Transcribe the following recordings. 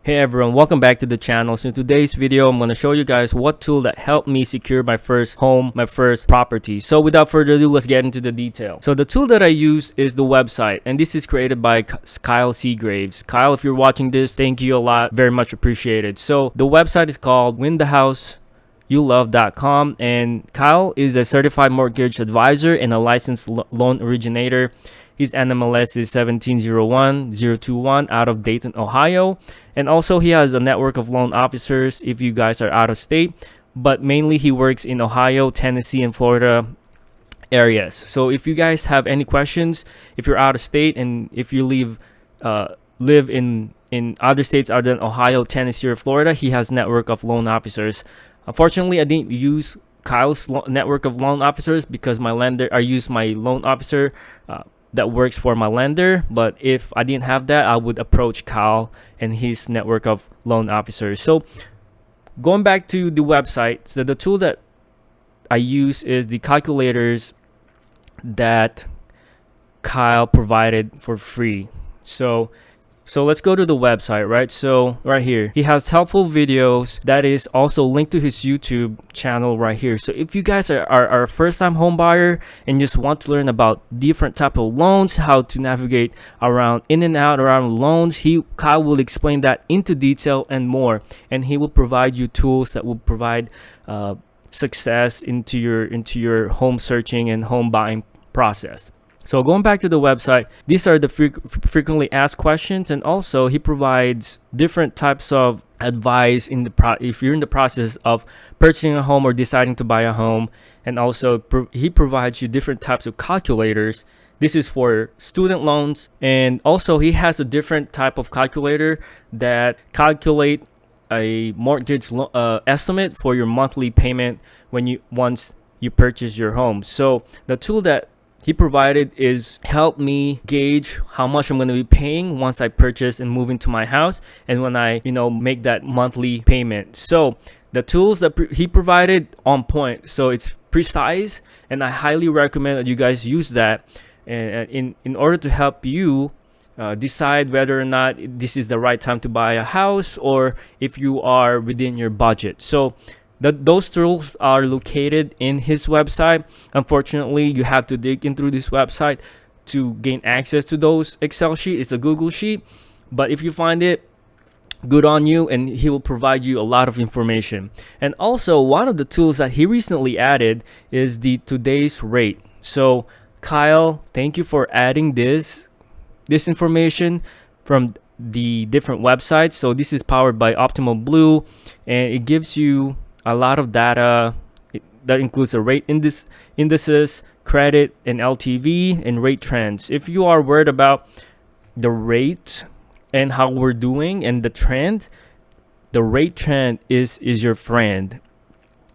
Hey everyone, welcome back to the channel. So in today's video, I'm going to show you guys what tool that helped me secure my first home, my first property. So without further ado, let's get into the detail. So the tool that I use is the website, and this is created by Kyle Seagraves. Kyle, if you're watching this, thank you a lot, very much appreciated. So the website is called winthehouseyouLove.com, and Kyle is a certified mortgage advisor and a licensed loan originator. His NMLS is 1701021 out of Dayton, Ohio. And also he has a network of loan officers if you guys are out of state, but mainly he works in Ohio, Tennessee, and Florida areas. So if you guys have any questions, if you're out of state and if you live in other states other than Ohio, Tennessee, or Florida, he has network of loan officers. Unfortunately, I didn't use Kyle's network of loan officers because I used my loan officer that works for my lender. But if I didn't have that, I would approach Kyle and his network of loan officers. So going back to the website, so the tool that I use is the calculators that Kyle provided for free. So let's go to the website, right? So right here, he has helpful videos that is also linked to his YouTube channel right here. So if you guys are a first-time home buyer and just want to learn about different type of loans, how to navigate around in and out around loans, Kyle will explain that into detail and more, and he will provide you tools that will provide success into your home searching and home buying process. So going back to the website, these are the frequently asked questions, and also he provides different types of advice if you're in the process of purchasing a home or deciding to buy a home. And also he provides you different types of calculators. This is for student loans, and also he has a different type of calculator that calculate a mortgage estimate for your monthly payment once you purchase your home. So the tool that he provided is help me gauge how much I'm going to be paying once I purchase and move into my house, and when I make that monthly payment. So the tools that he provided on point, so it's precise, and I highly recommend that you guys use that in order to help you decide whether or not this is the right time to buy a house, or if you are within your budget. So those tools are located in his website. Unfortunately, you have to dig in through this website to gain access to those Excel sheet. It's a Google sheet, but if you find it, good on you, and he will provide you a lot of information. And also, one of the tools that he recently added is the today's rate. So Kyle, thank you for adding this information from the different websites. So this is powered by Optimal Blue, and it gives you a lot of data that includes the rate indices, credit and LTV, and rate trends. If you are worried about the rate and how we're doing and the trend, the rate trend is your friend,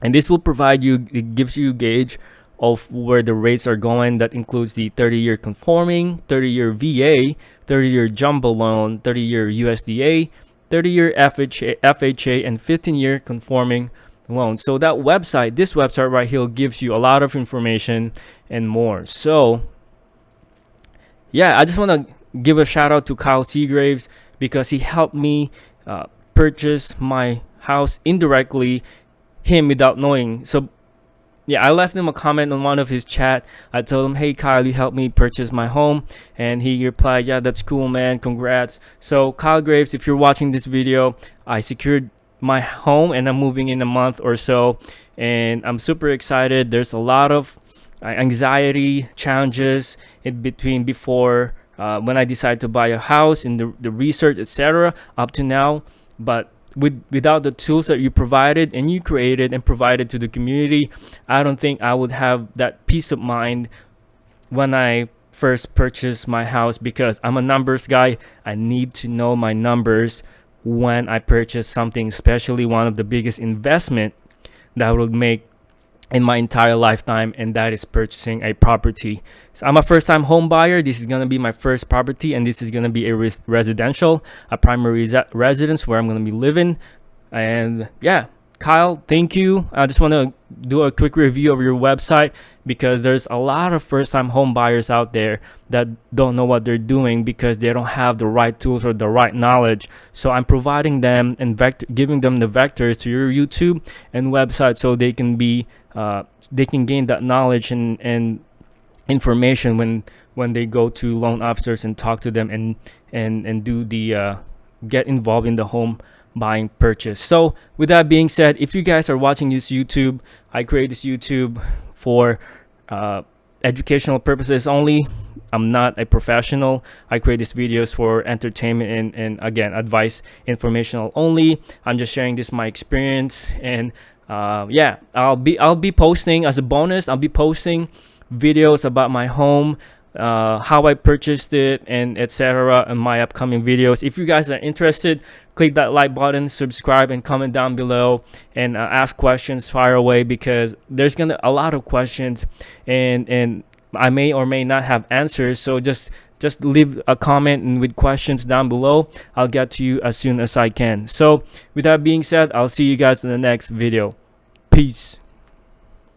and this will provide you, it gives you a gauge of where the rates are going. That includes the 30-year conforming, 30-year VA, 30-year jumbo loan, 30-year USDA, 30-year FHA, and 15-year conforming loan. So this website right here gives you a lot of information and more. So yeah, I just want to give a shout out to Kyle Seagraves because he helped me purchase my house indirectly, him without knowing. So yeah, I left him a comment on one of his chat. I told him, hey Kyle, you helped me purchase my home, and he replied, yeah, that's cool, man, congrats. So Kyle Graves, if you're watching this video, I secured my home and I'm moving in a month or so, and I'm super excited. There's a lot of anxiety challenges in between before when I decided to buy a house, and the research, etc., up to now. But without the tools that you provided and you created and provided to the community, I don't think I would have that peace of mind when I first purchased my house, because I'm a numbers guy. I need to know my numbers when I purchase something, especially one of the biggest investment that I would make in my entire lifetime, and that is purchasing a property. So I'm a first-time home buyer. This is gonna be my first property, and this is gonna be a residential, a primary residence where I'm gonna be living. And yeah, Kyle, thank you. I just want to do a quick review of your website because there's a lot of first-time home buyers out there that don't know what they're doing because they don't have the right tools or the right knowledge. So I'm providing them and giving them the vectors to your YouTube and website so they can gain that knowledge and information when they go to loan officers and talk to them and do the get involved in the home buying purchase. So with that being said, if you guys are watching this YouTube, I create this YouTube for educational purposes only. I'm not a professional. I create these videos for entertainment and again, advice, informational only. I'm just sharing this my experience, and yeah, I'll be posting as a bonus. I'll be posting videos about my home, how I purchased it, and etc. in my upcoming videos. If you guys are interested, click that like button, subscribe, and comment down below, and ask questions, fire away, because there's gonna a lot of questions, and I may or may not have answers. So just leave a comment and with questions down below. I'll get to you as soon as I can. So with that being said, I'll see you guys in the next video. Peace.